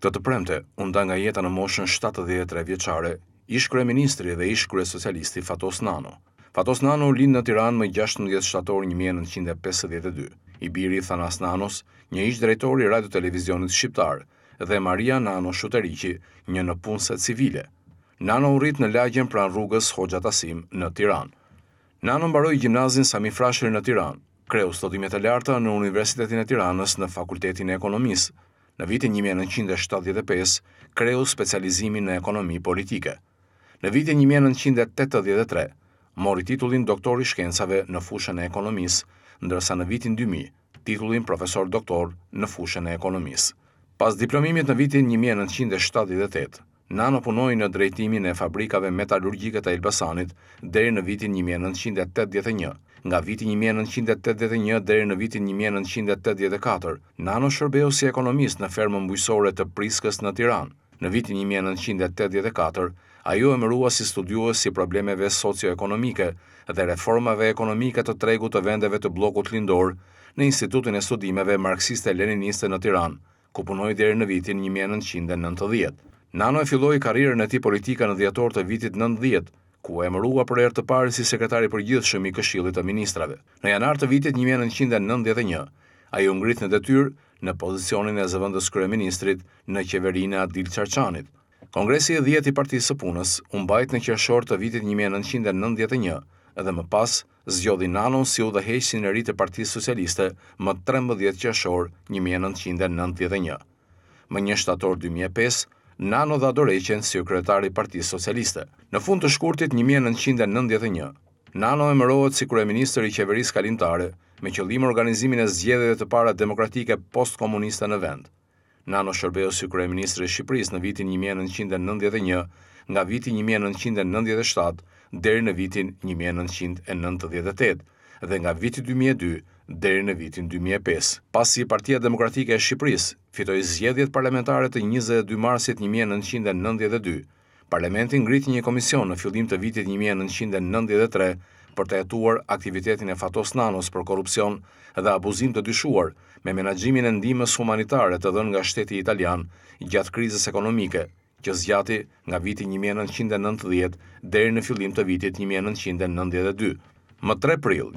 Këtë të premte, u nda nga jeta në moshën 73 vjeçare, ish kryeministri dhe ish kryesocialisti Fatos Nano. Fatos Nano u lind në Tiranë më 16 shtator 1952. I biri i Thanas Nanos, një ish drejtor i radio televizionit shqiptar, dhe Maria Nano Shuteriqi, një nëpunëse civile. Nano u rrit në lagjen pranë rrugës Hoxha Tasim në Tiranë. Nano mbaroi gjimnazin Sami Frashëri në Tiranë, kreu studimet e larta në Universitetin e Tiranës në Fakultetin e Ekonomisë. Në vitin 1975, kreu specializimin në ekonomi politike. Në vitin 1983, mori titullin doktor i shkencave në fushën e ekonomisë, ndërsa në vitin 2000, titullin profesor doktor në fushën e ekonomisë. Pas diplomimit në vitin 1978, Nano punoi në drejtimin e fabrikave metalurgjike të Elbasanit deri në vitin 1981. Nga viti 1981 deri në vitin 1984, Nano shërbeu si ekonomist në fermën bujqësore të Priskës në Tiranë. Në vitin 1984, ajo emërua si studiues si problemeve socio-ekonomike dhe reformave ekonomike të tregut të vendeve të bllokut lindor në Institutin e Studimeve Marksiste-Leniniste në Tiranë, ku punoi deri në vitin 1990. Nano e filloi karrierën e tij politike në dhjetor të vitit 90, ku emërua për herë të parë si sekretari i përgjithshëm i Këshillit të Ministrave. Në janar të vitit 1991, ai u ngrit në detyrë në pozicionin e zëvendës kryeministrit në qeverinë e Adil Çarçanit. Kongresi i 10 i Partisë së Punës u mbajt në qershor të vitit 1991 dhe më pas zgjodhi Nanon si udhëheqësin e ri të Partisë Socialiste më 13 qershor 1991. Më 1 shtator 2005, Nano dha dorëheqjen si kryetari i Partisë Socialiste. Në fund të shkurtit 1991, Nano emërohet si kryeministër i qeverisë kalimtare me qëllim organizimin e zgjedhjeve të para demokratike postkomuniste në vend. Nano shërbeu si kryeministër i Shqipërisë në vitin 1991, nga viti 1997 deri në vitin 1998 dhe nga viti 2002 deri në vitin 2005. Pasi Partia Demokratike e Shqipërisë fitoi zgjedhjet parlamentare të 22 marsit 1992, Parlamenti ngriti një komision në fillim të vitit 1993 për të hetuar aktivitetin e Fatos Nanos për korrupsion dhe abuzim të dyshuar me menaxhimin e ndihmës humanitare të dhënë nga shteti italian gjatë krizës ekonomike, që zgjati nga viti 1990 deri në fillim të vitit 1992. Më 3 prill